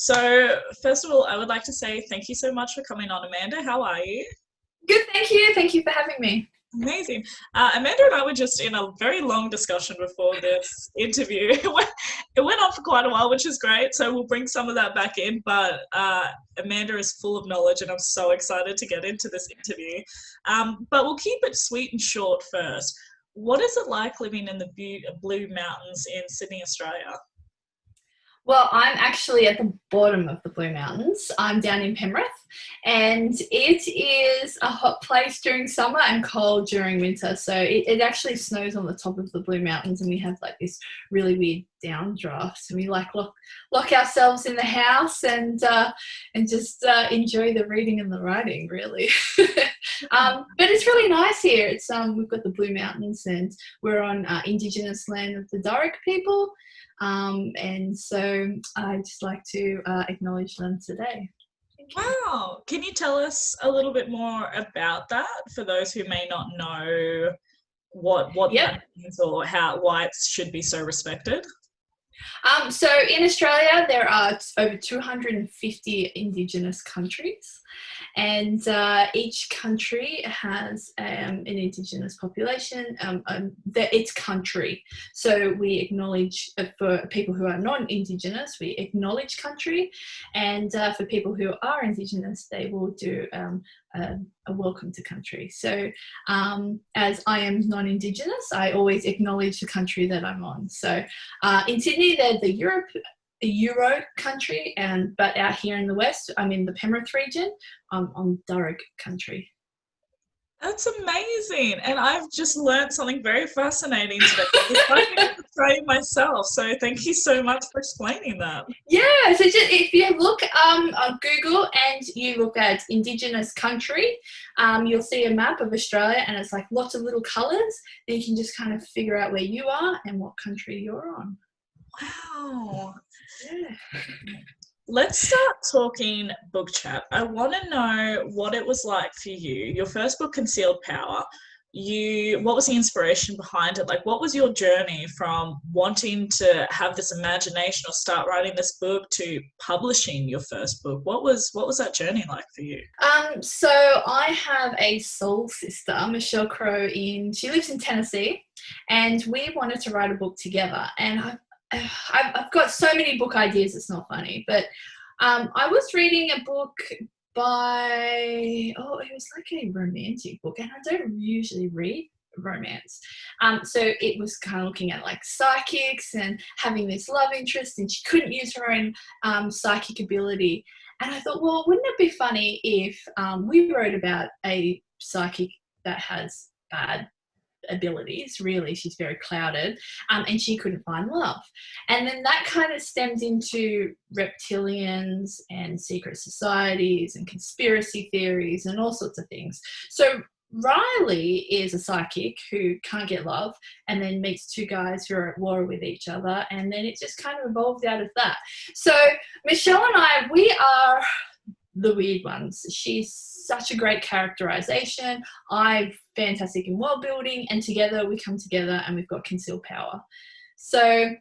So, first of all, I would like to say thank you so much for coming on, Amanda. How are you? Good, thank you. Thank you for having me. Amazing. Amanda and I were just in a very long discussion before this interview. It went on for quite a while, which is great. So we'll bring some of that back in. But Amanda is full of knowledge, and I'm so excited to get into this interview. But we'll keep it sweet and short first. What is it like living in the Blue Mountains in Sydney, Australia? Well, I'm actually at the bottom of the Blue Mountains. I'm down in Penrith, and it is a hot place during summer and cold during winter. So it actually snows on the top of the Blue Mountains, and we have like this really weird downdraft. And we like lock ourselves in the house and just enjoy the reading and the writing, really. But it's really nice here. It's we've got the Blue Mountains, and we're on Indigenous land of the Doric people. And so I'd just like to acknowledge them today. Wow. Can you tell us a little bit more about that for those who may not know what Yep. that means or why it should be so respected? So in Australia, there are over 250 Indigenous countries, and each country has an Indigenous population. It's country, so we acknowledge for people who are non-Indigenous, we acknowledge country, and for people who are Indigenous, they will do a welcome to country. So as I am non-Indigenous, I always acknowledge the country that I'm on. So in Sydney, they're the Euro country, but out here in the West, I'm in the Penrith region, on Doric country. That's amazing. And I've just learned something very fascinating today. I'm trying to try myself. So thank you so much for explaining that. Yeah, so just if you look on Google and you look at Indigenous country, you'll see a map of Australia, and it's like lots of little colours. Then you can just kind of figure out where you are and what country you're on. Wow. Yeah. Let's start talking book chat. I want to know what it was like for you. Your first book, Concealed Power. What was the inspiration behind it? Like, what was your journey from wanting to have this imagination or start writing this book to publishing your first book? What was that journey like for you? So I have a soul sister, Michelle Crow. She lives in Tennessee, and we wanted to write a book together. And I've got so many book ideas, it's not funny, but I was reading a book it was like a romantic book, and I don't usually read romance. So it was kind of looking at like psychics and having this love interest, and she couldn't use her own psychic ability. And I thought, well, wouldn't it be funny if we wrote about a psychic that has bad abilities? Really, she's very clouded, and she couldn't find love. And then that kind of stemmed into reptilians and secret societies and conspiracy theories and all sorts of things. So Riley is a psychic who can't get love, and then meets two guys who are at war with each other, and then it just kind of evolved out of that. So Michelle and I, we are the weird ones. She's such a great characterization. I'm fantastic in world building, and together we come together and we've got Concealed Power. So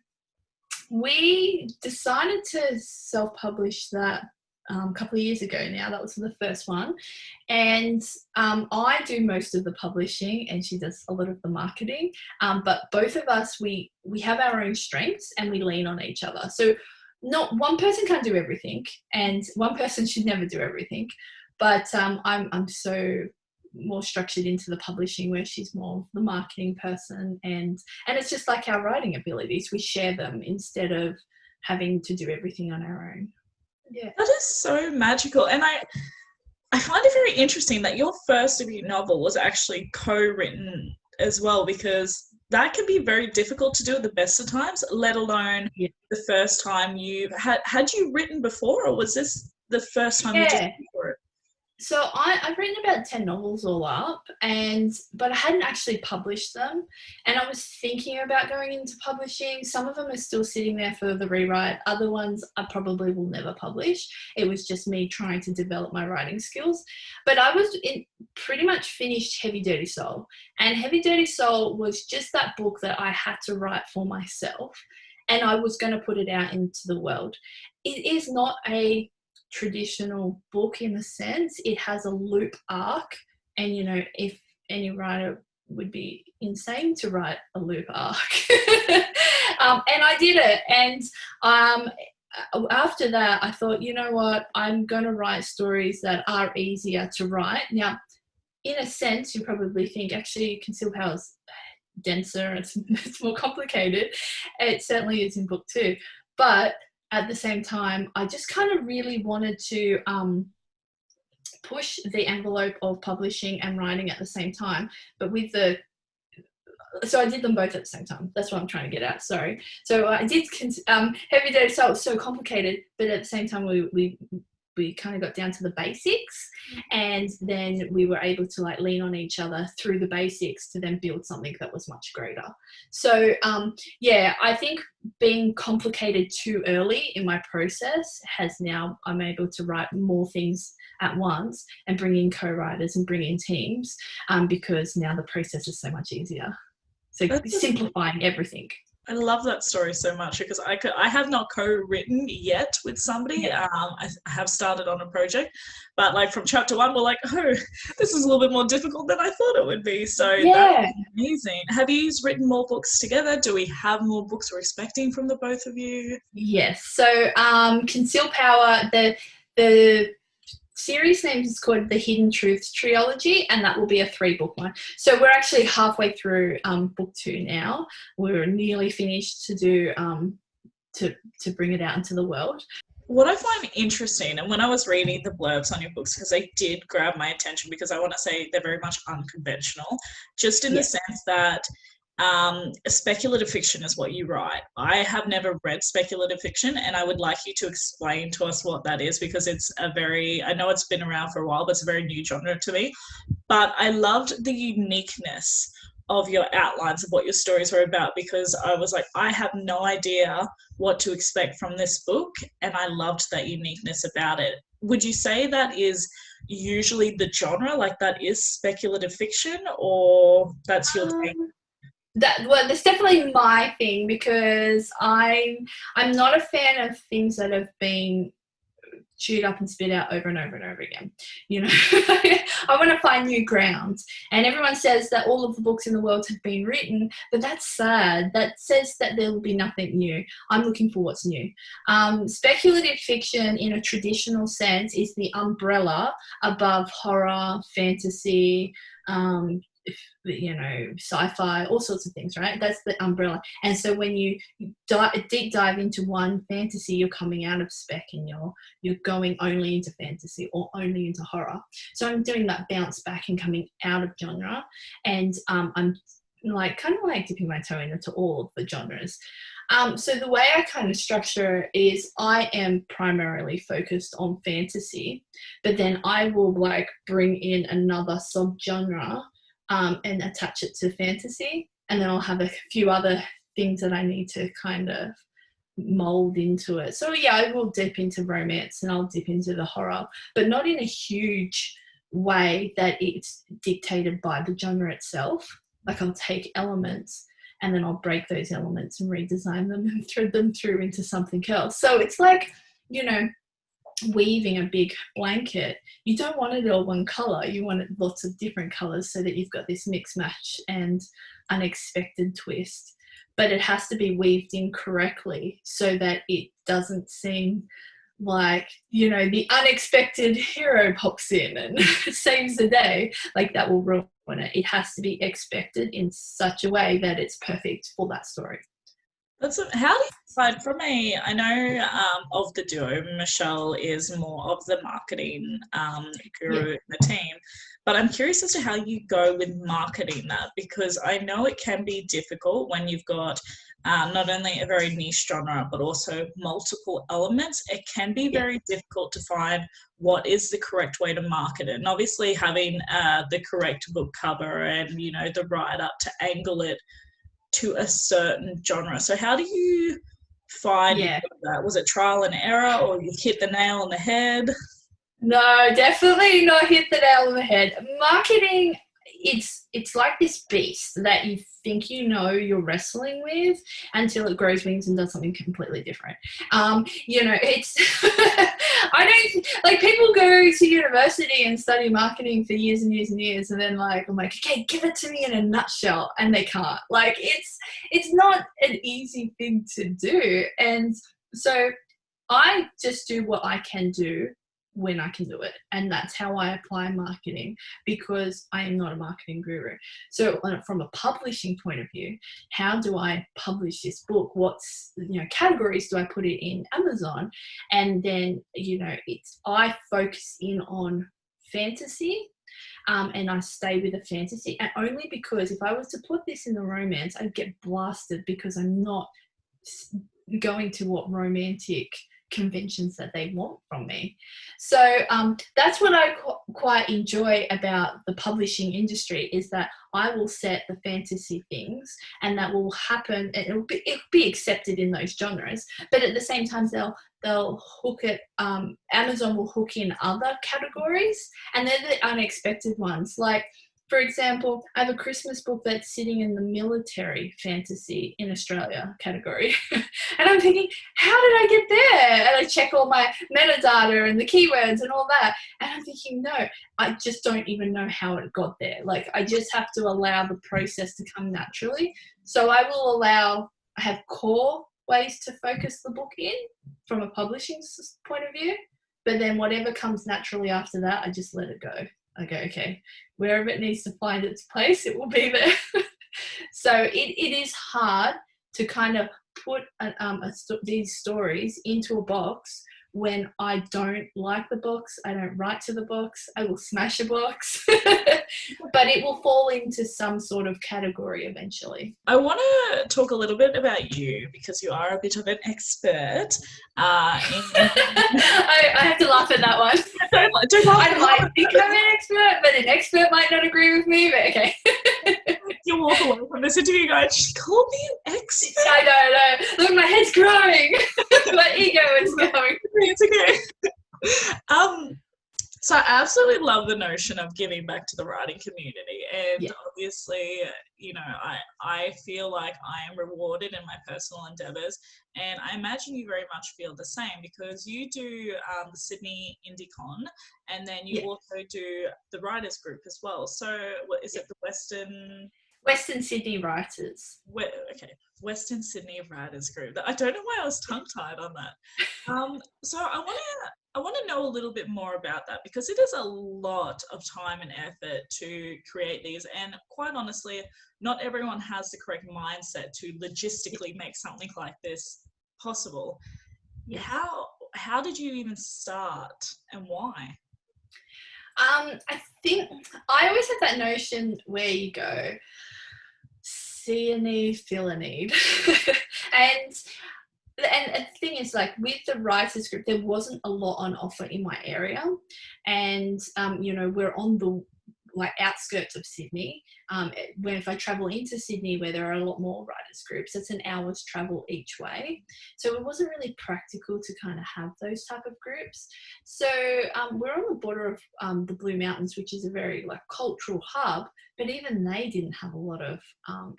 we decided to self-publish that a couple of years ago now. That was the first one. And I do most of the publishing and she does a lot of the marketing. But both of us, we have our own strengths and we lean on each other. So not one person can't do everything, and one person should never do everything. But I'm so more structured into the publishing, where she's more the marketing person, and it's just like our writing abilities. We share them instead of having to do everything on our own. Yeah, That is so magical. And I find it very interesting that your first debut novel was actually co-written as well, because that can be very difficult to do at the best of times, let alone the first time you had you written before, or was this the first time you did it for it? So I've written about 10 novels all up, but I hadn't actually published them. And I was thinking about going into publishing. Some of them are still sitting there for the rewrite. Other ones I probably will never publish. It was just me trying to develop my writing skills. But I was pretty much finished Heavy Dirty Soul. And Heavy Dirty Soul was just that book that I had to write for myself. and I was going to put it out into the world. It is not a traditional book in a sense. It has a loop arc, and if any writer would be insane to write a loop arc. And I did it, and after that I thought, you know what, I'm going to write stories that are easier to write. Now, in a sense, you probably think actually Concealed Power's denser, it's more complicated. It certainly is in book 2, but at the same time, I just kind of really wanted to push the envelope of publishing and writing at the same time, but so I did them both at the same time. That's what I'm trying to get at. Sorry. So I did Heavy Day, so it was so complicated, but at the same time we kind of got down to the basics, and then we were able to like lean on each other through the basics to then build something that was much greater. So I think being complicated too early in my process I'm able to write more things at once and bring in co-writers and bring in teams, because now the process is so much easier. So simplifying everything. I love that story so much, because I have not co-written yet with somebody. Yeah. I have started on a project, but like from chapter 1, we're like, oh, this is a little bit more difficult than I thought it would be. So that's amazing. Have you written more books together? Do we have more books we're expecting from the both of you? Yes. So Concealed Power, the series name is called The Hidden Truths Trilogy, and that will be a 3-book one. So we're actually halfway through book 2 now. We're nearly finished to do to bring it out into the world. What I find interesting, and when I was reading the blurbs on your books, because they did grab my attention, because I want to say they're very much unconventional, just in the sense that speculative fiction is what you write. I have never read speculative fiction, and I would like you to explain to us what that is, because it's I know it's been around for a while, but it's a very new genre to me. But I loved the uniqueness of your outlines of what your stories were about, because I was like, I have no idea what to expect from this book, and I loved that uniqueness about it. Would you say that is usually the genre, like that is speculative fiction, or that's your thing? That's definitely my thing, because I'm not a fan of things that have been chewed up and spit out over and over and over again. I want to find new ground. And everyone says that all of the books in the world have been written, but that's sad. That says that there will be nothing new. I'm looking for what's new. Speculative fiction, in a traditional sense, is the umbrella above horror, fantasy, sci-fi, all sorts of things, right? That's the umbrella. And so when you deep dive into one fantasy, you're coming out of spec and you're going only into fantasy or only into horror. So I'm doing that bounce back and coming out of genre, and I'm like kind of like dipping my toe into all of the genres. So the way I kind of structure is I am primarily focused on fantasy, but then I will like bring in another subgenre and attach it to fantasy, and then I'll have a few other things that I need to kind of mold into it. So I will dip into romance and I'll dip into the horror, but not in a huge way that it's dictated by the genre itself. Like I'll take elements and then I'll break those elements and redesign them and thread them through into something else. So it's like, weaving a big blanket. You don't want it all one color. You want it lots of different colors so that you've got this mix match and unexpected twist. But it has to be weaved in correctly so that it doesn't seem like, the unexpected hero pops in and saves the day. Like that will ruin it. It has to be expected in such a way that it's perfect for that story. How do you decide I know of the duo, Michelle is more of the marketing guru in the team, but I'm curious as to how you go with marketing that, because I know it can be difficult when you've got not only a very niche genre, but also multiple elements. It can be very difficult to find what is the correct way to market it. And obviously having the correct book cover and, the write-up to angle it to a certain genre. So how do you find that? Was it trial and error, or you hit the nail on the head? No, definitely not hit the nail on the head. Marketing it's like this beast that you think you're wrestling with until it grows wings and does something completely different. It's I don't like people go to university and study marketing for years and years and years, and then I'm like, okay, give it to me in a nutshell, and they can't. Like it's not an easy thing to do, and so I just do what I can do when I can do it. And that's how I apply marketing, because I am not a marketing guru. So from a publishing point of view, how do I publish this book? What's, categories do I put it in Amazon? And then, I focus in on fantasy. And I stay with the fantasy, and only because if I was to put this in the romance, I'd get blasted because I'm not going to what romantic conventions that they want from me. So that's what I quite enjoy about the publishing industry, is that I will set the fantasy things, and that will happen, and it'll be accepted in those genres, but at the same time they'll hook it, Amazon will hook in other categories, and they're the unexpected ones. Like, for example, I have a Christmas book that's sitting in the military fantasy in Australia category. And I'm thinking, how did I get there? And I check all my metadata and the keywords and all that. And I'm thinking, no, I just don't even know how it got there. Like, I just have to allow the process to come naturally. So I have core ways to focus the book in from a publishing point of view. But then whatever comes naturally after that, I just let it go. I go, okay, wherever it needs to find its place, it will be there. So it is hard to kind of put these stories into a box when I don't like the box. I don't write to the box. I will smash a box. But it will fall into some sort of category eventually. I want to talk a little bit about you, because you are a bit of an expert. I have to laugh at that one. Don't laugh. I might think I'm an expert, but an expert might not agree with me, but okay. You'll walk away from this interview going, she called me an expert. I know. Look, my head's growing. My ego is going. It's okay. So I absolutely love the notion of giving back to the writing community, and obviously, I feel like I am rewarded in my personal endeavours, and I imagine you very much feel the same, because you do the Sydney IndieCon, and then you also do the writers group as well. So what is it, the Western Sydney Writers. Western Sydney Writers Group. I don't know why I was tongue-tied on that. So I want to know a little bit more about that, because it is a lot of time and effort to create these, and quite honestly, not everyone has the correct mindset to logistically make something like this possible. Yes. How did you even start, and why? I think I always have that notion where you go, see a need, feel a need. And the thing is, like, with the writers group, there wasn't a lot on offer in my area, and we're on the outskirts of Sydney. If I travel into Sydney, where there are a lot more writers groups, it's an hour's travel each way, so it wasn't really practical to kind of have those type of groups. So we're on the border of the Blue Mountains, which is a very cultural hub, but even they didn't have a lot of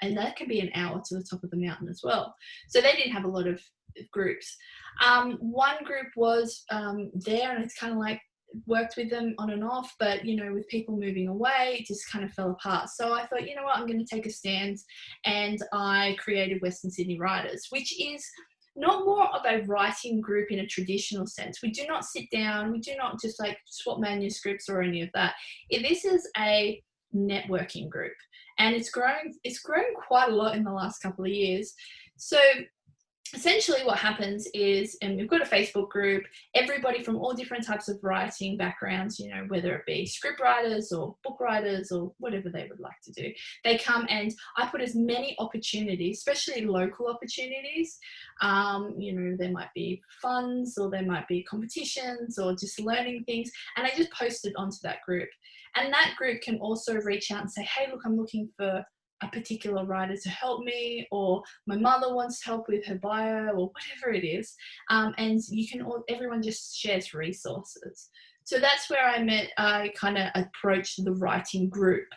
and that can be an hour to the top of the mountain as well, so they didn't have a lot of groups. One group was there, and it's kind of worked with them on and off, but with people moving away, it just kind of fell apart. So I thought, I'm going to take a stand, and I created Western Sydney Writers, which is not more of a writing group in a traditional sense. We do not sit down, we do not just swap manuscripts or any of that. This is a networking group, and it's grown quite a lot in the last couple of years. So essentially what happens is, and we've got a Facebook group, everybody from all different types of writing backgrounds, whether it be script writers or book writers or whatever they would like to do, they come, and I put as many opportunities, especially local opportunities. There might be funds, or there might be competitions, or just learning things, and I just post it onto that group. And that group can also reach out and say, hey, look, I'm looking for a particular writer to help me, or my mother wants help with her bio, or whatever it is. And everyone just shares resources. So that's where I kind of approached the writing group.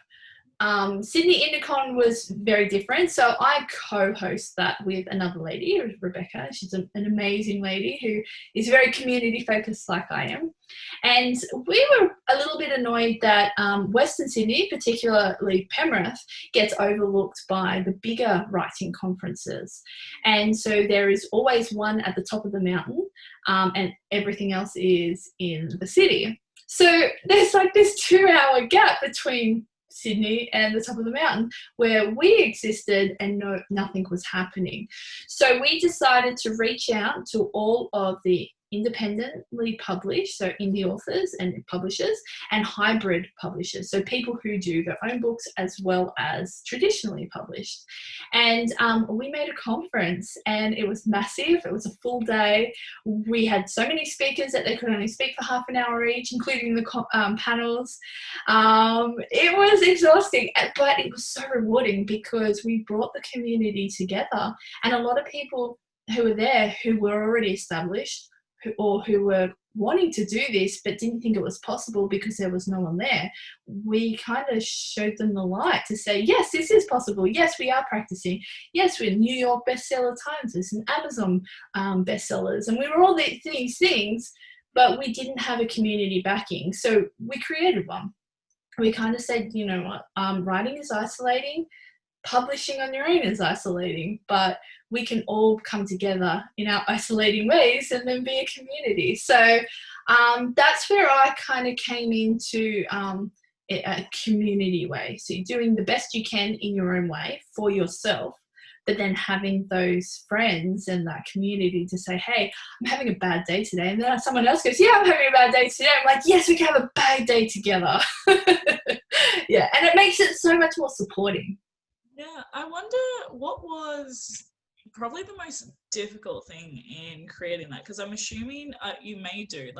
Sydney Indicon was very different. So I co-host that with another lady, Rebecca. She's an amazing lady who is very community focused like I am. And we were a little bit annoyed that Western Sydney, particularly Penrith, gets overlooked by the bigger writing conferences. And so there is always one at the top of the mountain, and everything else is in the city. So there's like this 2-hour gap between Sydney and the top of the mountain where we existed and nothing was happening. So we decided to reach out to all of the independently published, so indie authors and publishers, and hybrid publishers, so people who do their own books as well as traditionally published. And we made a conference, and it was massive. It was a full day. We had so many speakers that they could only speak for half an hour each, including the panels. It was exhausting, but it was so rewarding because we brought the community together, and a lot of people who were there who were already established or who were wanting to do this but didn't think it was possible because there was no one there. We kind of showed them the light to say, yes, this is possible. Yes, we are practicing. Yes, we're New York bestseller Times and Amazon bestsellers, and we were all these things, but we didn't have a community backing. So we created one. We kind of said, you know what, writing is isolating, publishing on your own is isolating, but we can all come together in our isolating ways and then be a community. So that's where I kind of came into a community way. So you're doing the best you can in your own way for yourself, but then having those friends and that community to say, hey, I'm having a bad day today. And then someone else goes, yeah, I'm having a bad day today. I'm like, yes, we can have a bad day together. Yeah, and it makes it so much more supporting. Yeah, I wonder what was probably the most difficult thing in creating that, because I'm assuming you may do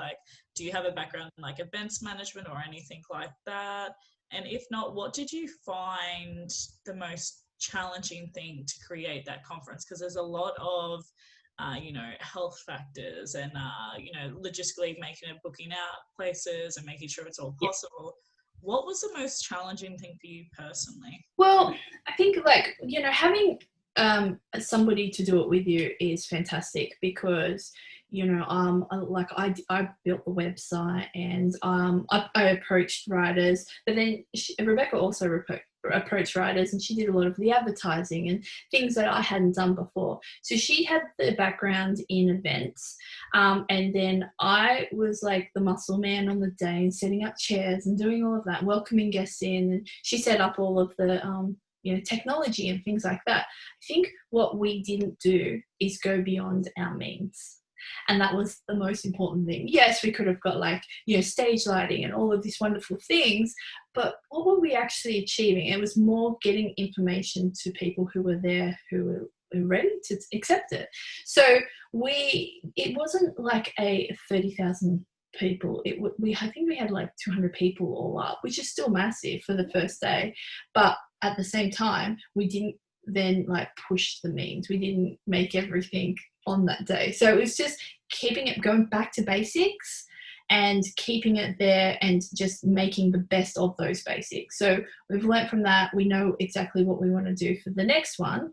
you have a background in like events management or anything like that? And if not, what did you find the most challenging thing to create that conference? Because there's a lot of health factors and logistically making it, booking out places and making sure it's all possible. Yep. What was the most challenging thing for you personally? Well, I think having somebody to do it with you is fantastic because, I built the website and I approached writers, but then Rebecca also approached writers, and she did a lot of the advertising and things that I hadn't done before. So she had the background in events, and then I was like the muscle man on the day and setting up chairs and doing all of that, welcoming guests in, and she set up all of the technology and things like that. I think what we didn't do is go beyond our means. And that was the most important thing. Yes, we could have got stage lighting and all of these wonderful things, but what were we actually achieving? It was more getting information to people who were there, who were ready to accept it. So it wasn't like a 30,000 people. I think we had like 200 people all up, which is still massive for the first day. But at the same time, we didn't then push the means. We didn't make everything on that day. So it was just keeping it, going back to basics and keeping it there and just making the best of those basics. So we've learned from that. We know exactly what we want to do for the next one,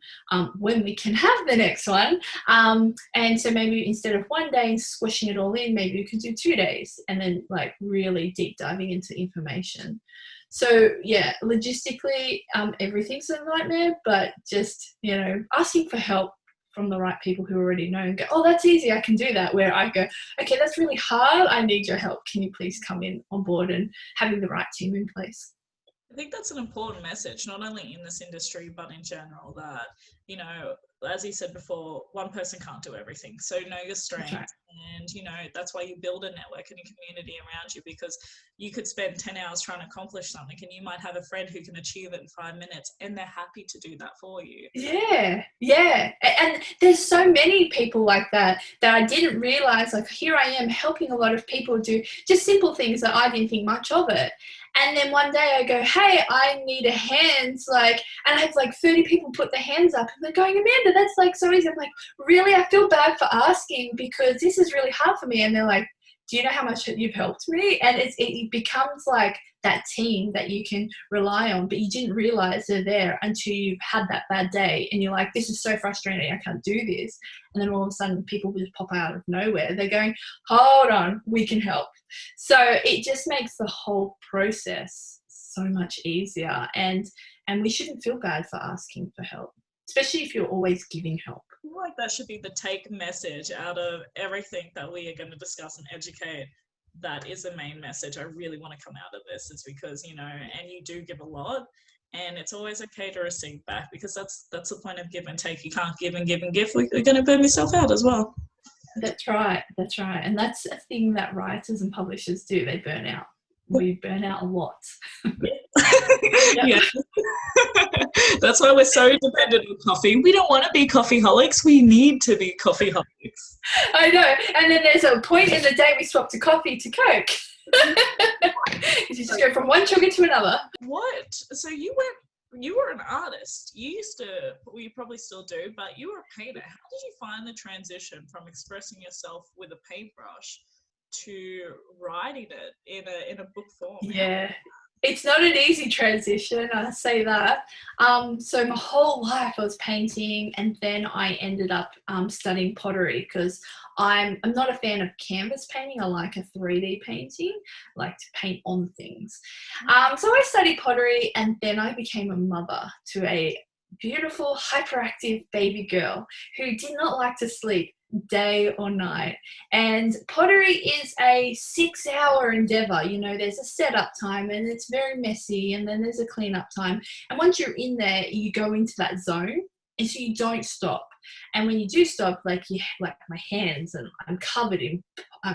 when we can have the next one. And so maybe instead of one day and squishing it all in, maybe we could do 2 days and then really deep diving into information. So yeah, logistically, everything's a nightmare, but just, asking for help from the right people who already know and go, oh, that's easy, I can do that. Where I go, okay, that's really hard, I need your help. Can you please come in on board, and having the right team in place. I think that's an important message, not only in this industry, but in general, that, as you said before, one person can't do everything. So know your strengths. Right. And, that's why you build a network and a community around you, because you could spend 10 hours trying to accomplish something and you might have a friend who can achieve it in 5 minutes, and they're happy to do that for you. Yeah. And there's so many people like that I didn't realize, here I am helping a lot of people do just simple things that I didn't think much of it. And then one day I go, hey, I need a hand, and I had 30 people put their hands up, and they're going, Amanda, that's so easy. I'm like, really? I feel bad for asking because this is really hard for me. And they're like, do you know how much you've helped me? And it becomes like that team that you can rely on, but you didn't realize they're there until you've had that bad day and you're like, this is so frustrating, I can't do this. And then all of a sudden people just pop out of nowhere. They're going, hold on, we can help. So it just makes the whole process so much easier, and we shouldn't feel bad for asking for help, especially if you're always giving help. I feel like that should be the take message out of everything that we are going to discuss and educate. That is the main message I really want to come out of this, is because, you know, and you do give a lot, and it's always okay to receive back, because that's the point of give and take. You can't give and give and give. You're going to burn yourself out as well. That's right. And that's a thing that writers and publishers do. They burn out. We burn out a lot. Yeah. That's why we're so dependent on coffee. We don't want to be coffeeholics. We need to be coffeeholics. I know. And then there's a point in the day we swap to coffee to Coke. You just go from one sugar to another. What? So you were an artist. You probably still do, but you were a painter. How did you find the transition from expressing yourself with a paintbrush to writing it in a book form? Yeah. It's not an easy transition, I say that. So my whole life I was painting, and then I ended up studying pottery, because I'm not a fan of canvas painting. I like a 3D painting. I like to paint on things. So I studied pottery, and then I became a mother to a beautiful, hyperactive baby girl who did not like to sleep day or night. And pottery is a 6-hour endeavor. You know, there's a setup time, and it's very messy, and then there's a cleanup time. And once you're in there, you go into that zone, and so you don't stop. And when you do stop, like my hands, and I'm covered in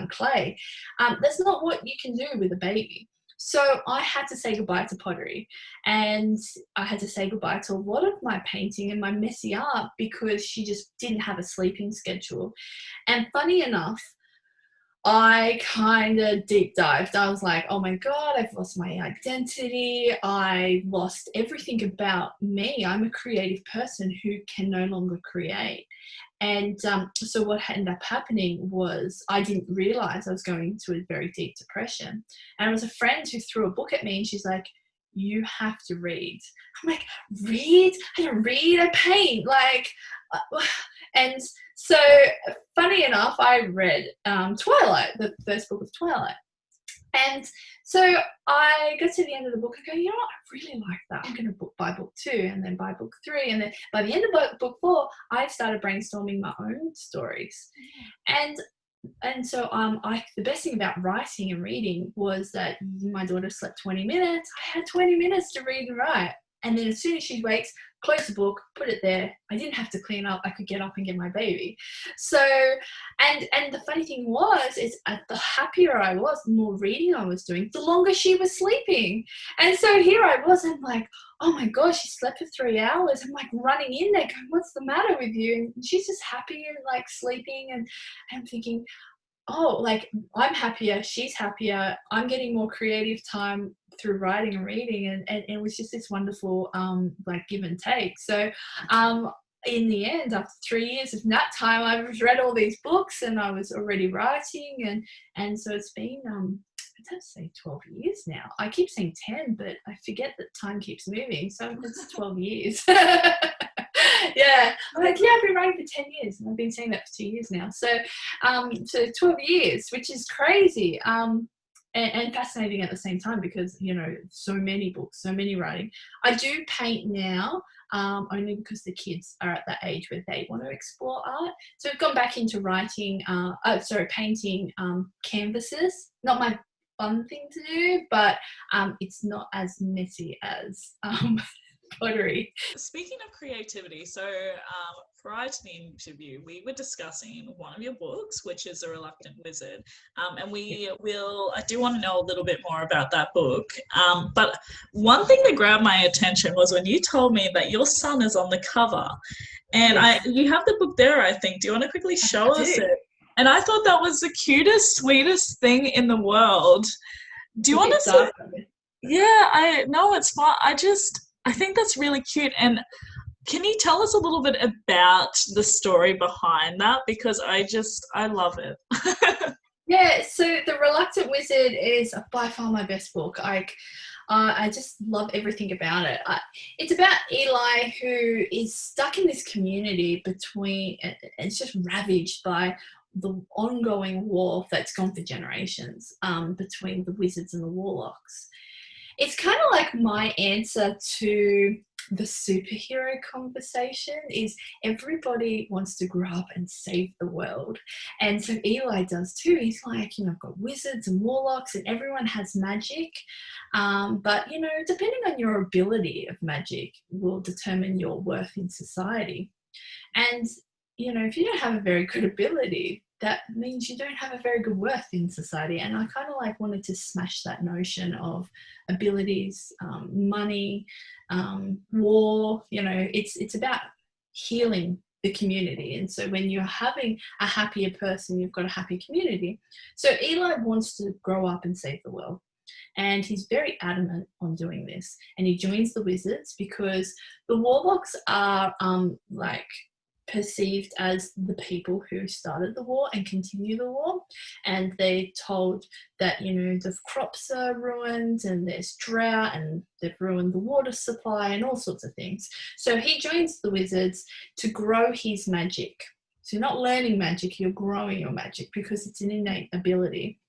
clay, that's not what you can do with a baby. So I had to say goodbye to pottery, and I had to say goodbye to a lot of my painting and my messy art, because she just didn't have a sleeping schedule. And funny enough, I kind of deep dived. I was like, oh my God, I've lost my identity. I lost everything about me. I'm a creative person who can no longer create. And so what ended up happening was I didn't realize I was going into a very deep depression. And it was a friend who threw a book at me, and she's like, you have to read. I'm like, read? I don't read, I paint. Like, and so funny enough, I read Twilight, the first book of Twilight. And so I got to the end of the book, I go, you know what, I really like that. I'm going to buy book 2, and then buy book 3. And then by the end of book 4, I started brainstorming my own stories. And so the best thing about writing and reading was that my daughter slept 20 minutes. I had 20 minutes to read and write. And then as soon as she wakes, close the book, put it there. I didn't have to clean up. I could get up and get my baby. So, and the funny thing is the happier I was, the more reading I was doing, the longer she was sleeping. And so here I was, I'm like, oh my gosh, she slept for 3 hours. I'm like running in there going, what's the matter with you? And she's just happy and like sleeping. And I'm thinking, oh, like I'm happier, she's happier, I'm getting more creative time through writing and reading, and it was just this wonderful like give and take. So in the end, after 3 years of that time, I've read all these books, and I was already writing, and so it's been I'd say 12 years now. I keep saying 10, but I forget that time keeps moving, so it's 12 years. Yeah, I'm like, yeah, I've been writing for 10 years, and I've been saying that for 2 years now. So, so 12 years, which is crazy, and fascinating at the same time, because, you know, so many books, so many writing. I do paint now, only because the kids are at that age where they want to explore art. So I've gone back into writing, painting canvases. Not my fun thing to do, but it's not as messy as pottery. Speaking of creativity, so prior to the interview, we were discussing one of your books, which is TheReluctant Wizard, and I do want to know a little bit more about that book. But one thing that grabbed my attention was when you told me that your son is on the cover, and Yes. you have the book there, I think. Do you want to quickly show us it? And I thought that was the cutest, sweetest thing in the world. Do you want to say? Yeah, I know it's fun. I think that's really cute. And can you tell us a little bit about the story behind that? Because I love it. Yeah, so The Reluctant Wizard is by far my best book. I just love everything about it. It's about Eli, who is stuck in this community between, it's just ravaged by the ongoing war that's gone for generations, between the wizards and the warlocks. It's kind of like my answer to the superhero conversation is everybody wants to grow up and save the world. And so Eli does too. He's like, I've got wizards and warlocks and everyone has magic. But, depending on your ability of magic will determine your worth in society. And, if you don't have a very good ability, that means you don't have a very good worth in society. And I kind of like wanted to smash that notion of abilities, money, war. It's about healing the community. And so when you're having a happier person, you've got a happy community. So Eli wants to grow up and save the world. And he's very adamant on doing this. And he joins the wizards because the warlocks are perceived as the people who started the war and continue the war. And they're told that, the crops are ruined and there's drought and they've ruined the water supply and all sorts of things. So he joins the wizards to grow his magic. So you're not learning magic, you're growing your magic because it's an innate ability.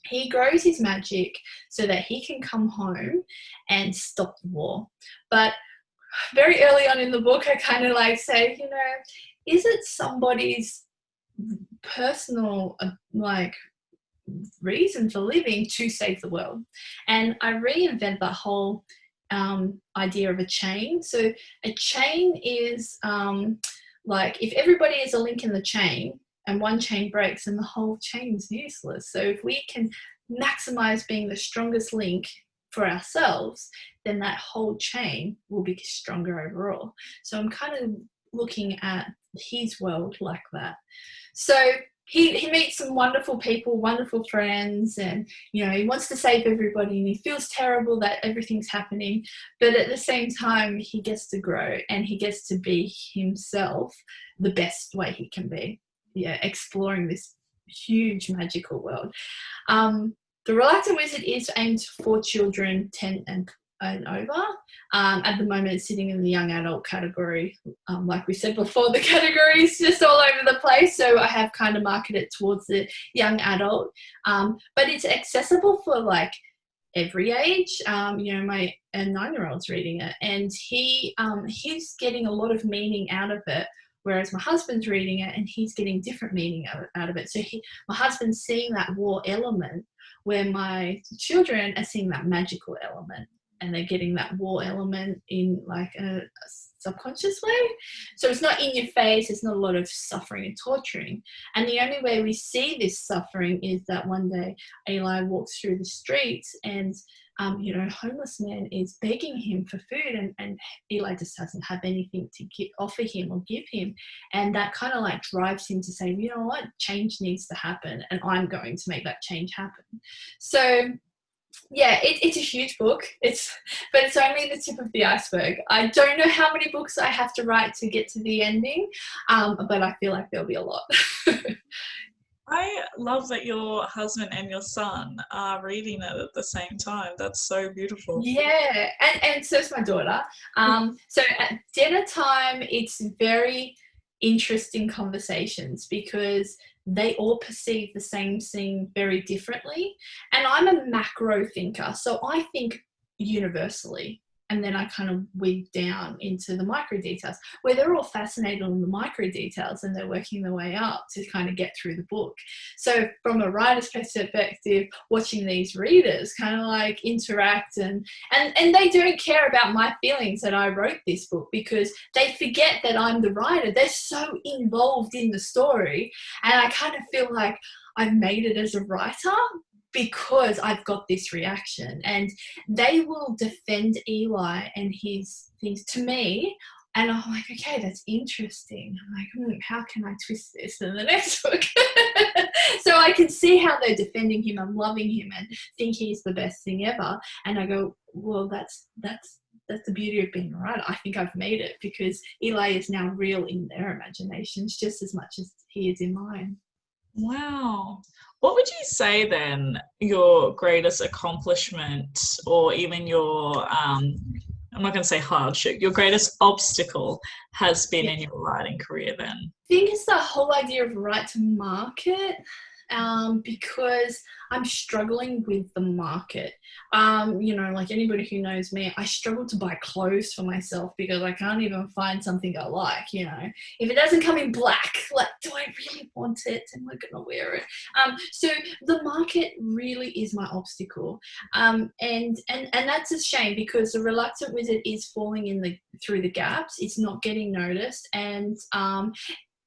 He grows his magic so that he can come home and stop the war. But very early on in the book, I kind of say, is it somebody's personal reason for living to save the world? And I reinvent the whole idea of a chain. So a chain is if everybody is a link in the chain and one chain breaks, then the whole chain's useless. So if we can maximize being the strongest link for ourselves, then that whole chain will be stronger overall. So I'm kind of looking at his world like that. So he meets some wonderful people, wonderful friends, and he wants to save everybody and he feels terrible that everything's happening, but at the same time he gets to grow and he gets to be himself the best way he can be, exploring this huge magical world. The Reluctant Wizard is aimed for children 10 and over. At the moment, it's sitting in the young adult category. Like we said before, the category is just all over the place. So I have kind of marketed it towards the young adult. But it's accessible for every age. My 9-year-old's reading it, and he's getting a lot of meaning out of it. Whereas my husband's reading it and he's getting different meaning out of it. So my husband's seeing that war element, where my children are seeing that magical element, and they're getting that war element in a subconscious way. So it's not in your face, it's not a lot of suffering and torturing. And the only way we see this suffering is that one day Eli walks through the streets and homeless man is begging him for food, and Eli just doesn't have anything to offer him or give him. And that kind of drives him to say, you know what, change needs to happen, and I'm going to make that change happen. So yeah, it's a huge book. But it's only the tip of the iceberg. I don't know how many books I have to write to get to the ending, but I feel like there'll be a lot. I love that your husband and your son are reading it at the same time. That's so beautiful. Yeah, and so's my daughter. So at dinner time, it's very interesting conversations because they all perceive the same thing very differently. And I'm a macro thinker, so I think universally. And then I kind of weave down into the micro details, where they're all fascinated on the micro details and they're working their way up to kind of get through the book. So from a writer's perspective, watching these readers kind of interact and they don't care about my feelings that I wrote this book, because they forget that I'm the writer. They're so involved in the story, and I kind of feel like I've made it as a writer because I've got this reaction. And they will defend Eli and his things to me, and I'm like, okay, that's interesting. I'm like, how can I twist this in the next book? So I can see how they're defending him and loving him and think he's the best thing ever. And I go, well, that's the beauty of being a writer. I think I've made it, because Eli is now real in their imaginations just as much as he is in mine. Wow. What would you say then your greatest accomplishment, or even your, I'm not going to say hardship, your greatest obstacle has been Yeah. in your writing career then? I think it's the whole idea of right to market, because I'm struggling with the market. Like anybody who knows me, I struggle to buy clothes for myself because I can't even find something I like. If it doesn't come in black, like, do I really want it? Am I gonna wear it? So the market really is my obstacle, and that's a shame because the Reluctant Wizard is falling through the gaps. It's not getting noticed, and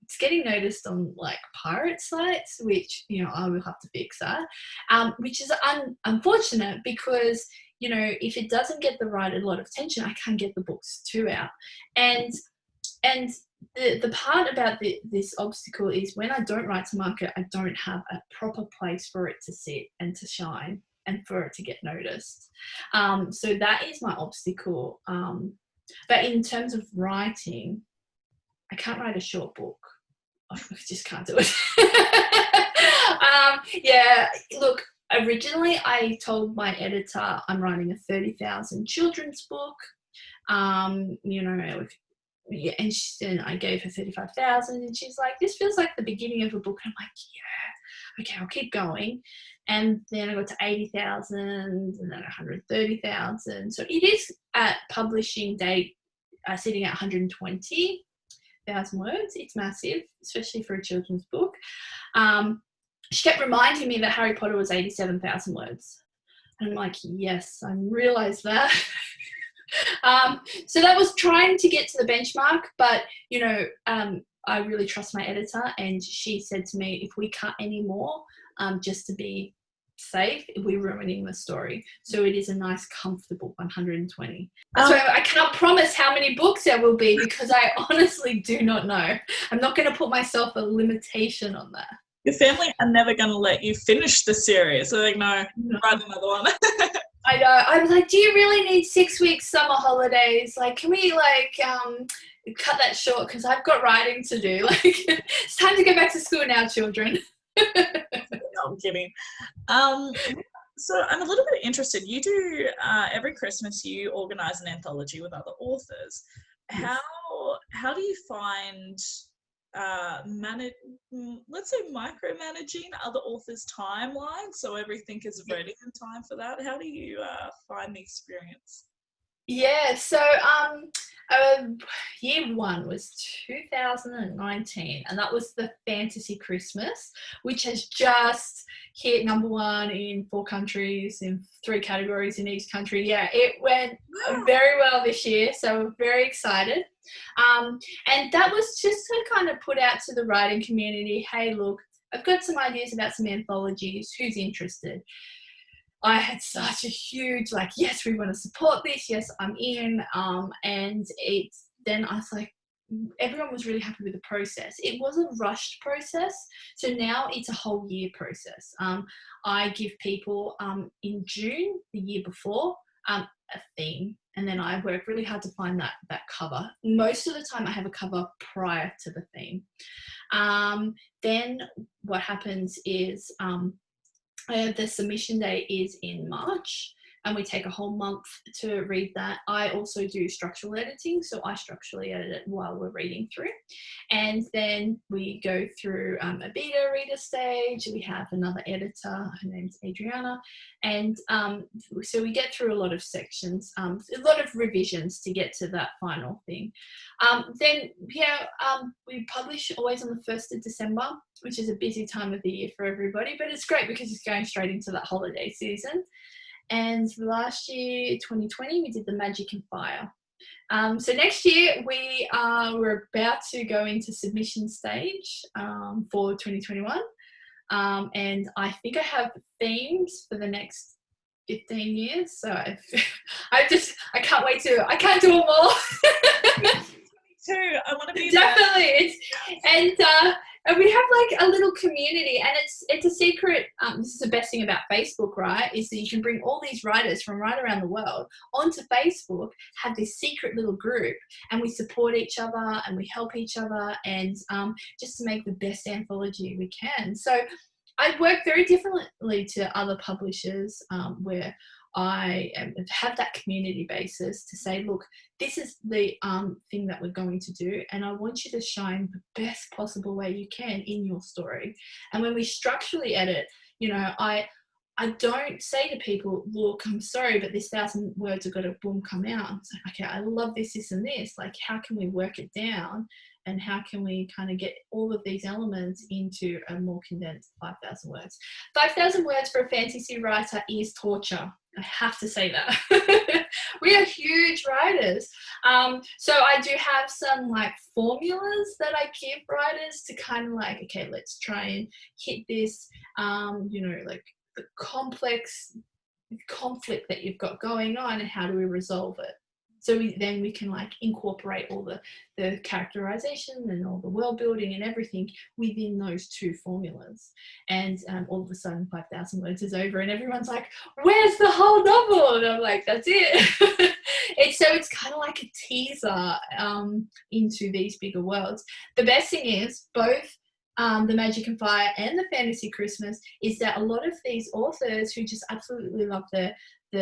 it's getting noticed on like pirate sites, which I will have to fix that, which is unfortunate because if it doesn't get a lot of attention, I can't get the books out, and the part about this obstacle is when I don't write to market, I don't have a proper place for it to sit and to shine and for it to get noticed. So that is my obstacle. But in terms of writing, I can't write a short book. I just can't do it. Yeah, look, originally I told my editor I'm writing a 30,000 children's book. Yeah, and I gave her 35,000, and she's like, "This feels like the beginning of a book." And I'm like, "Yeah, okay, I'll keep going." And then I got to 80,000, and then 130,000. So it is at publishing date, sitting at 120,000 words. It's massive, especially for a children's book. She kept reminding me that Harry Potter was 87,000 words. And I'm like, yes, I realised that. So that was trying to get to the benchmark, but, I really trust my editor, and she said to me, if we cut any more, just to be safe, we're ruining the story. So it is a nice, comfortable 120. So I can't promise how many books there will be because I honestly do not know. I'm not going to put myself a limitation on that. Your family are never going to let you finish the series. So they're like, no, write another one. I know. I was like, do you really need 6 weeks summer holidays? Like, can we cut that short? Because I've got writing to do. Like, it's time to go back to school now, children. No, I'm kidding. So I'm a little bit interested. You do every Christmas you organise an anthology with other authors. Yes. How do you find let's say micromanaging other authors' timelines so everything is ready in time for that? How do you find the experience? Yeah, so year one was 2019, and that was the Fantasy Christmas, which has just hit number one in 4 countries, in 3 categories in each country. Yeah, it went very well this year, so we're very excited. And that was just to kind of put out to the writing community, hey, look, I've got some ideas about some anthologies, who's interested? I had such a huge, yes, we want to support this. Yes, I'm in. And then I was like, everyone was really happy with the process. It was a rushed process. So now it's a whole year process. I give people in June, the year before, a theme. And then I work really hard to find that cover. Most of the time I have a cover prior to the theme. Then what happens is, the submission date is in March, and we take a whole month to read that. I also do structural editing, so I structurally edit it while we're reading through. And then we go through a beta reader stage. We have another editor, her name's Adriana. And so we get through a lot of sections, a lot of revisions to get to that final thing. We publish always on the 1st of December, which is a busy time of the year for everybody, but it's great because it's going straight into that holiday season. And last year, 2020, we did the Magic and Fire. So next year, we're about to go into submission stage for 2021. And I think I have themes for the next 15 years. So I can't wait I can't do them all. too. I want to be Definitely. And we have like a little community, and it's a secret. This is the best thing about Facebook, right? Is that you can bring all these writers from right around the world onto Facebook, have this secret little group, and we support each other and we help each other, and just to make the best anthology we can. So I work very differently to other publishers, where I have that community basis to say, look, this is the thing that we're going to do, and I want you to shine the best possible way you can in your story. And when we structurally edit, I don't say to people, look, I'm sorry, but this 1,000 words have got to boom come out. It's like, okay, I love this, this, and this. Like, how can we work it down? And how can we kind of get all of these elements into a more condensed 5,000 words? 5,000 words for a fantasy writer is torture. I have to say that. We are huge writers. So I do have some like formulas that I give writers to kind of like, okay, let's try and hit this, like the complex conflict that you've got going on, and how do we resolve it? So then we can like incorporate all the characterization and all the world building and everything within those two formulas. And all of a sudden 5,000 words is over and everyone's like, where's the whole novel? And I'm like, that's it. It's kind of like a teaser into these bigger worlds. The best thing is both the Magic and Fire and the Fantasy Christmas is that a lot of these authors who just absolutely love the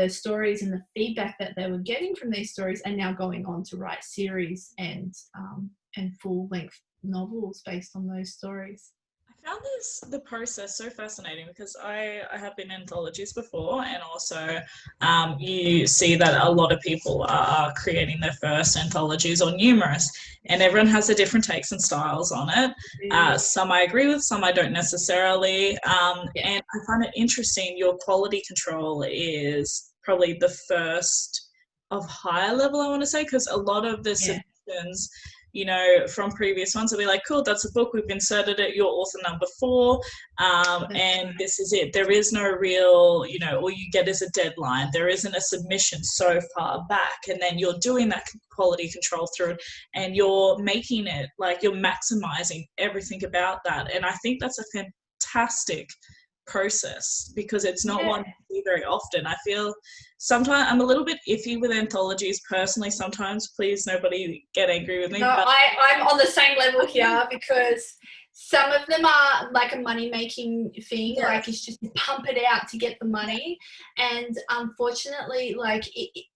stories and the feedback that they were getting from these stories are now going on to write series and full-length novels based on those stories. I found the process so fascinating because I have been in anthologies before, and also you see that a lot of people are creating their first anthologies or numerous, and everyone has their different takes and styles on it. Some I agree with, some I don't necessarily. And I find it interesting, your quality control is probably the first of higher level, I want to say, because a lot of the submissions, from previous ones, will be like, cool, that's a book, we've inserted it, you're author number 4, and this is it. There is no real, all you get is a deadline. There isn't a submission so far back, and then you're doing that quality control through it, and you're making it, like, you're maximizing everything about that. And I think that's a fantastic process because it's not one you see very often. I feel sometimes I'm a little bit iffy with anthologies personally sometimes. Please, nobody get angry with me. No, I'm on the same level here because some of them are like a money-making thing, like it's just pump it out to get the money. And unfortunately, like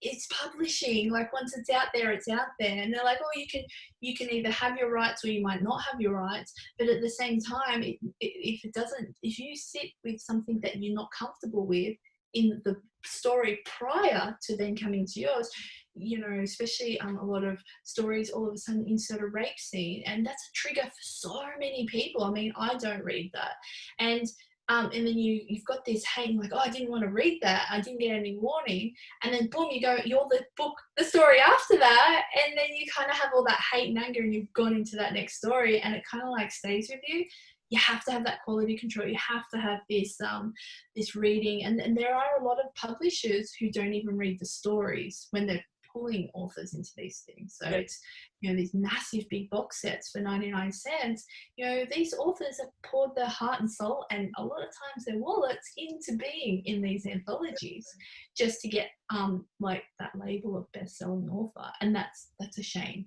it's publishing. Like once it's out there, it's out there. And they're like, oh, you can either have your rights or you might not have your rights. But at the same time, if you sit with something that you're not comfortable with in the story prior to then coming to yours, especially a lot of stories all of a sudden insert a rape scene, and that's a trigger for so many people. I mean, I don't read that, and then you've got this hate, like, oh, I didn't want to read that, I didn't get any warning, and then boom, you're the story after that, and then you kind of have all that hate and anger, and you've gone into that next story, and it kind of like stays with you. You have to have that quality control. You have to have this reading, and there are a lot of publishers who don't even read the stories when they're pulling authors into these things. So it's these massive big box sets for 99 cents. These authors have poured their heart and soul, and a lot of times their wallets, into being in these anthologies just to get like that label of best-selling author, and that's a shame.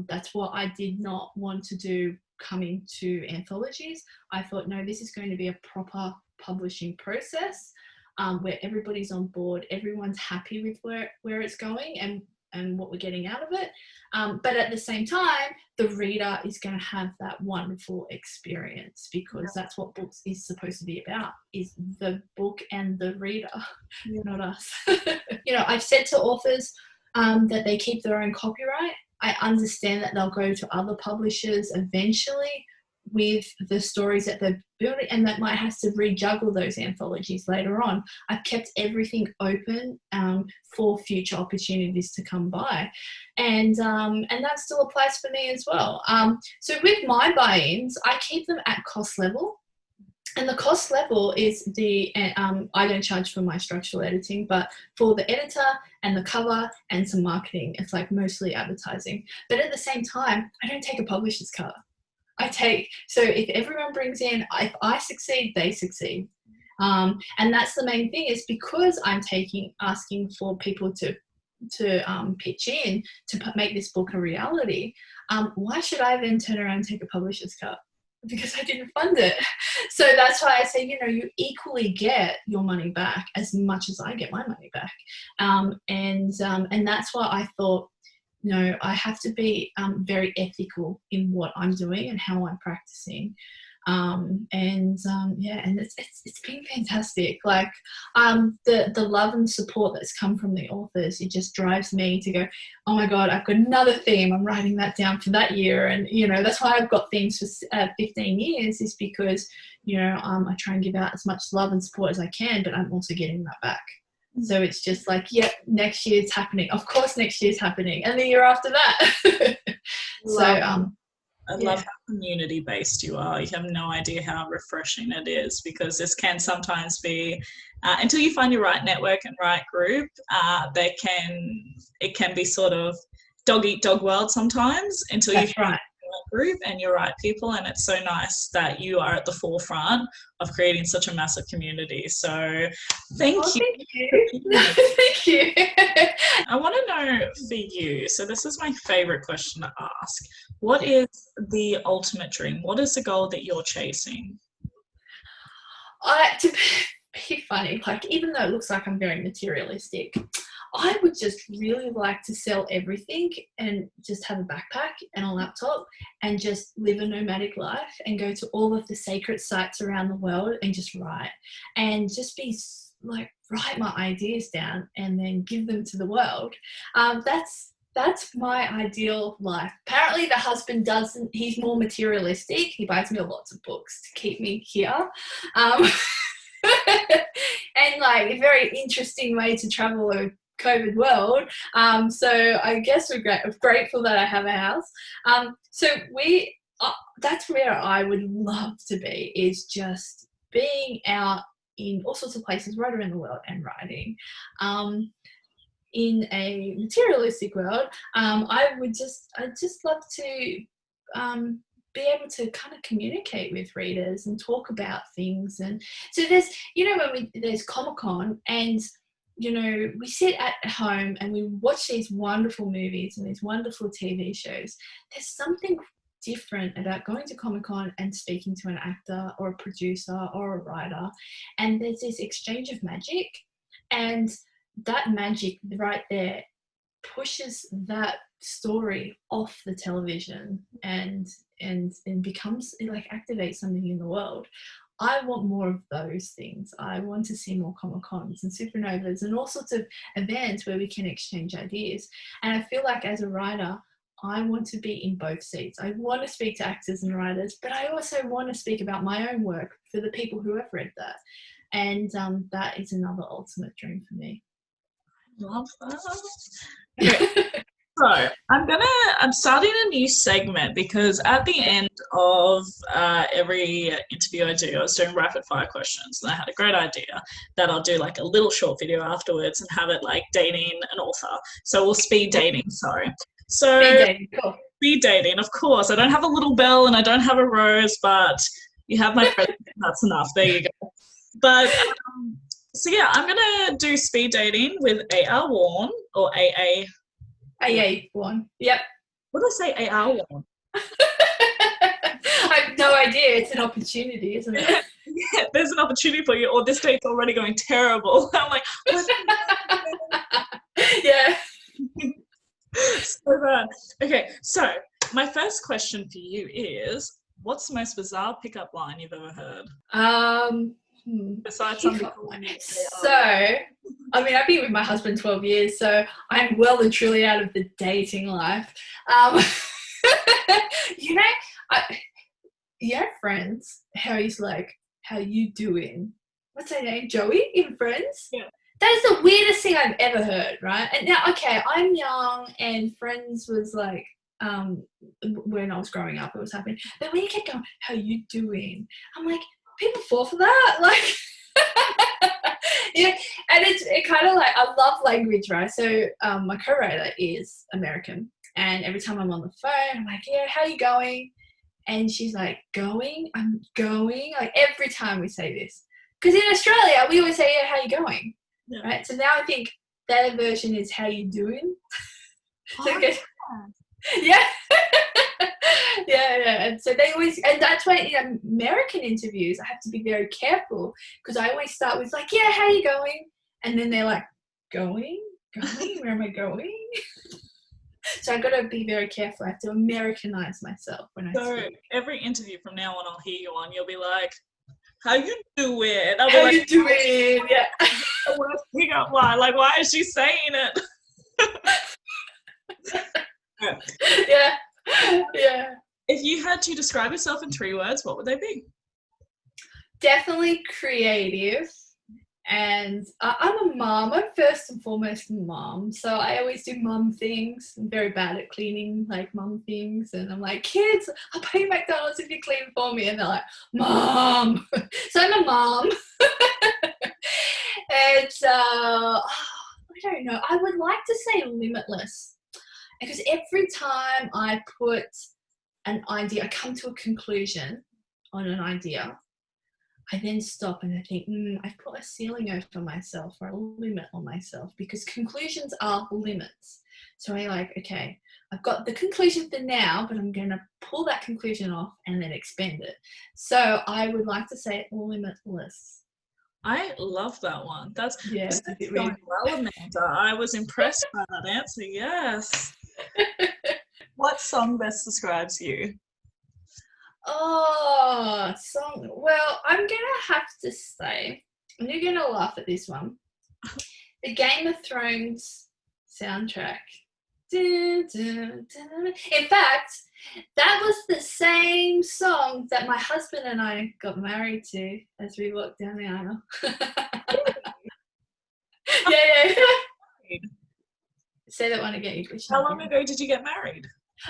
That's what I did not want to do coming to anthologies. I thought, no, this is going to be a proper publishing process where everybody's on board, everyone's happy with where it's going and what we're getting out of it. But at the same time, the reader is going to have that wonderful experience, because that's what books is supposed to be about, is the book and the reader, not us. I've said to authors that they keep their own copyright. I understand that they'll go to other publishers eventually with the stories that they're building, and that might have to rejuggle those anthologies later on. I've kept everything open for future opportunities to come by, and that still applies for me as well. So with my buy-ins, I keep them at cost level. And the cost level is I don't charge for my structural editing, but for the editor and the cover and some marketing, it's like mostly advertising. But at the same time, I don't take a publisher's cut. So if everyone brings in, if I succeed, they succeed. And that's the main thing, is because I'm asking for people to pitch in to make this book a reality. Why should I then turn around and take a publisher's cut? Because I didn't fund it. So that's why I say, you equally get your money back as much as I get my money back. And that's why I thought, I have to be very ethical in what I'm doing and how I'm practicing. And it's been fantastic. Like the love and support that's come from the authors, it just drives me to go, oh my God, I've got another theme. I'm writing that down for that year. And, that's why I've got themes for 15 years, is because, I try and give out as much love and support as I can, but I'm also getting that back. So it's just like, yep, next year it's happening. Of course, next year's happening. And the year after that. I love how community-based you are. You have no idea how refreshing it is, because this can sometimes be, until you find your right network and right group, it can be sort of dog-eat-dog world sometimes, until you find your right group and your right people. And it's so nice that you are at the forefront of creating such a massive community. So thank you. Thank you. I want to know for you, so this is my favorite question to ask. What is the ultimate dream? What is the goal that you're chasing? To be funny, like, even though it looks like I'm very materialistic, I would just really like to sell everything and just have a backpack and a laptop and just live a nomadic life and go to all of the sacred sites around the world and just write and just be like, write my ideas down and then give them to the world. That's my ideal life. Apparently the husband doesn't, he's more materialistic. He buys me lots of books to keep me here. And like a very interesting way to travel a COVID world. So I guess we're grateful that I have a house. So that's where I would love to be, is just being out in all sorts of places right around the world and writing. In a materialistic world, I'd just love to be able to kind of communicate with readers and talk about things. And so there's, when there's Comic-Con, and we sit at home and we watch these wonderful movies and these wonderful TV shows. There's something different about going to Comic-Con and speaking to an actor or a producer or a writer, and there's this exchange of magic, and that magic right there pushes that story off the television and becomes, it like activates something in the world. I want more of those things. I want to see more Comic-Cons and supernovas and all sorts of events where we can exchange ideas. And I feel like as a writer, I want to be in both seats. I want to speak to actors and writers, but I also want to speak about my own work for the people who have read that. And that is another ultimate dream for me. Love that. Okay. So I'm starting a new segment, because at the end of every interview I do, I was doing rapid fire questions, and I had a great idea that I'll do like a little short video afterwards and have it like dating an author. So we'll speed dating, sorry. So speed dating, of course. I don't have a little bell and I don't have a rose, but you have my present. That's enough. There you go. But so yeah, I'm gonna do speed dating with A.R. Warne, or AA. AA Warne. Yep. What did I say, A.R. Warne? I have no idea. It's an opportunity, isn't it? Yeah, there's an opportunity for you, or this date's already going terrible. I'm like, what? Yeah. So bad. Okay, so my first question for you is, what's the most bizarre pickup line you've ever heard? Besides somebody calling you. So, I mean, I've been with my husband 12 years, so I'm well and truly out of the dating life. You have friends, how he's like, how you doing? What's her name? Joey in Friends? Yeah. That is the weirdest thing I've ever heard, right? And now, okay, I'm young, and Friends was like, when I was growing up, it was happening. But when you kept going, how you doing? I'm like, people fall for that? Like, yeah, and it kind of like, I love language, right? So my co-writer is American, and every time I'm on the phone, I'm like, yeah, how you going? And she's like, I'm going. Like every time we say this. Because in Australia, we always say, yeah, how you going? Yeah. Right? So now I think that version is how you doing? So yeah. yeah. And so they always, and that's why in American interviews, I have to be very careful because I always start with like, yeah, how you going? And then they're like, going? Where am I going? So I've got to be very careful. I have to Americanize myself when I speak. Every interview from now on, I'll hear you on. You'll be like, how you doing? I'll how like, you doing? Yeah. Why? Like, why is she saying it? Yeah. Yeah. If you had to describe yourself in 3 words, what would they be? Definitely creative. And I'm a mom. I'm first and foremost a mom. So I always do mom things. I'm very bad at cleaning, like mom things. And I'm like, kids, I'll pay you McDonald's if you clean for me. And they're like, mom. So I'm a mom. And I don't know. I would like to say limitless. Because every time I put an idea, I come to a conclusion on an idea, I then stop and I think, I've put a ceiling over myself or a limit on myself because conclusions are limits. So I like, okay, I've got the conclusion for now, but I'm going to pull that conclusion off and then expand it. So I would like to say limitless. I love that one. That's going well, Amanda. I was impressed by that answer. Yes. What song best describes you? Oh, song. Well, I'm going to have to say, and you're going to laugh at this one, the Game of Thrones soundtrack. In fact, that was the same song that my husband and I got married to as we walked down the aisle. Yeah. Say that one again. How long ago did you get married?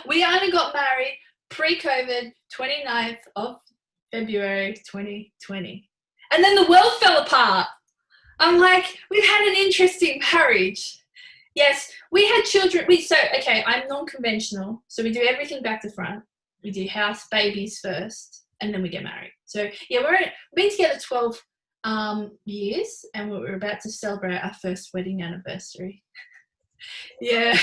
We only got married pre-COVID, 29th of February 2020. And then the world fell apart. I'm like, we've had an interesting marriage. Yes, we had children. I'm non-conventional. So we do everything back to front. We do house, babies first, and then we get married. So yeah, we've been together 12 years, and we're about to celebrate our first wedding anniversary. Yeah.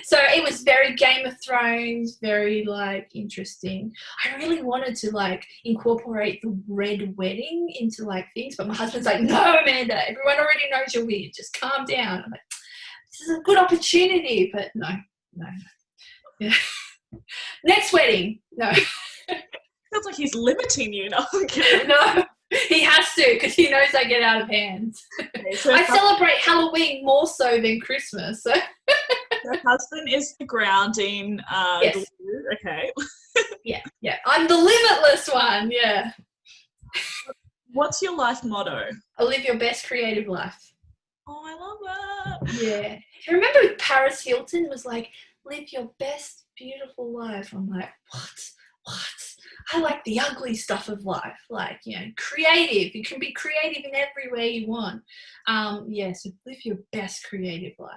So it was very Game of Thrones, very like interesting. I really wanted to like incorporate the red wedding into like things, but my husband's like, no, Amanda, everyone already knows you're weird. Just calm down. I'm like, this is a good opportunity, but no. Yeah. Next wedding, no. Feels like he's limiting you. No, no, he has to because he knows I get out of hand. Okay, so I celebrate Halloween more so than Christmas. So. Your husband is the grounding. Yes. Glue. Okay. Yeah. I'm the limitless one. Yeah. What's your life motto? Live your best creative life. Oh, I love that. Yeah. You remember Paris Hilton was like, live your best beautiful life. I'm like, what? I like the ugly stuff of life. Like, creative. You can be creative in every way you want. So live your best creative life.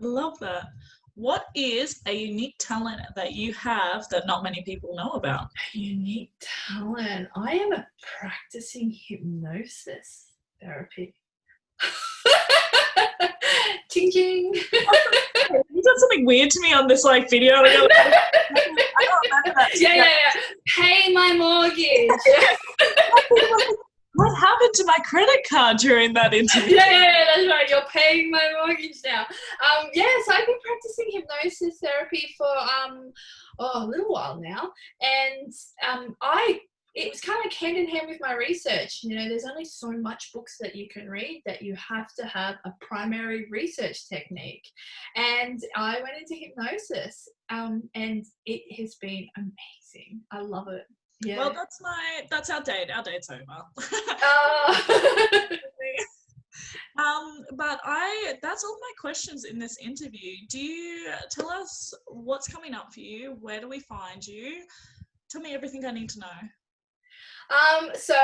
I love that. What is a unique talent that you have that not many people know about? A unique talent. I am a practicing hypnosis therapy. Ching ching. You did something weird to me on this video. I don't remember that. Yeah. Pay my mortgage. What happened to my credit card during that interview? Yeah, that's right. You're paying my mortgage now. So I've been practicing hypnosis therapy for a little while now, and it was kind of hand in hand with my research. There's only so much books that you can read that you have to have a primary research technique, and I went into hypnosis, and it has been amazing. I love it. Yeah. Well, that's our date. Our date's over. But that's all my questions in this interview. Do you tell us what's coming up for you? Where do we find you? Tell me everything I need to know. So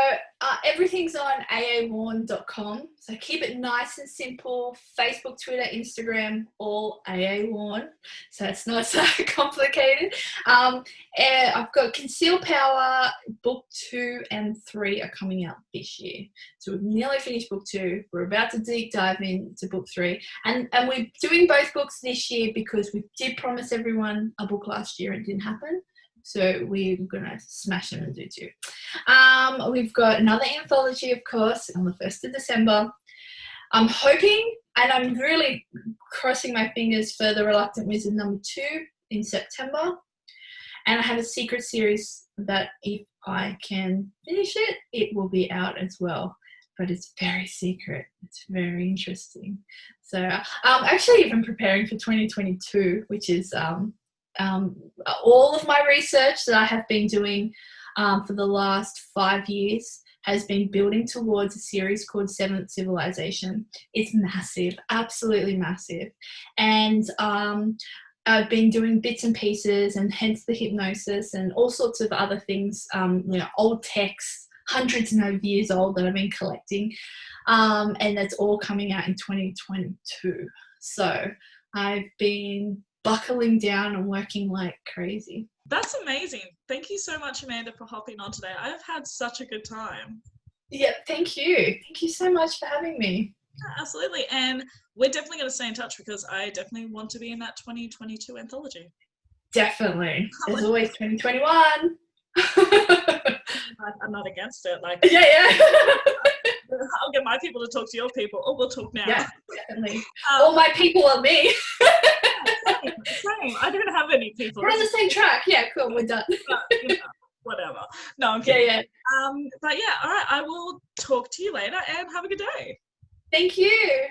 everything's on aawarne.com. So keep it nice and simple. Facebook, Twitter, Instagram, all AA Warne. So it's not so complicated. I've got Conceal Power, book 2 and 3 are coming out this year. So we've nearly finished book 2. We're about to deep dive into book 3. And we're doing both books this year because we did promise everyone a book last year and it didn't happen. So we're going to smash them and do 2. We've got another anthology, of course, on the 1st of December. I'm hoping, and I'm really crossing my fingers for TheReluctant Wizard number 2 in September. And I have a secret series that if I can finish it, it will be out as well. But it's very secret. It's very interesting. So I'm actually even preparing for 2022, which is all of my research that I have been doing for the last 5 years has been building towards a series called Seventh Civilization. It's massive, absolutely massive. And I've been doing bits and pieces, and hence the hypnosis and all sorts of other things, old texts, hundreds of years old that I've been collecting. And that's all coming out in 2022. So I've been buckling down and working like crazy. That's amazing. Thank you so much, Amanda, for hopping on today. I've had such a good time. Yeah, thank you. Thank you so much for having me. Yeah, absolutely. And we're definitely going to stay in touch because I definitely want to be in that 2022 anthology. Definitely. There's always 2021. I'm not against it. Like, yeah. I'll get my people to talk to your people, or we'll talk now. Yeah, definitely. All my people are me. Same. I don't have any people. We're on the same track. Yeah, cool. We're done. But, whatever. No, I'm kidding. Yeah. But yeah, all right. I will talk to you later and have a good day. Thank you.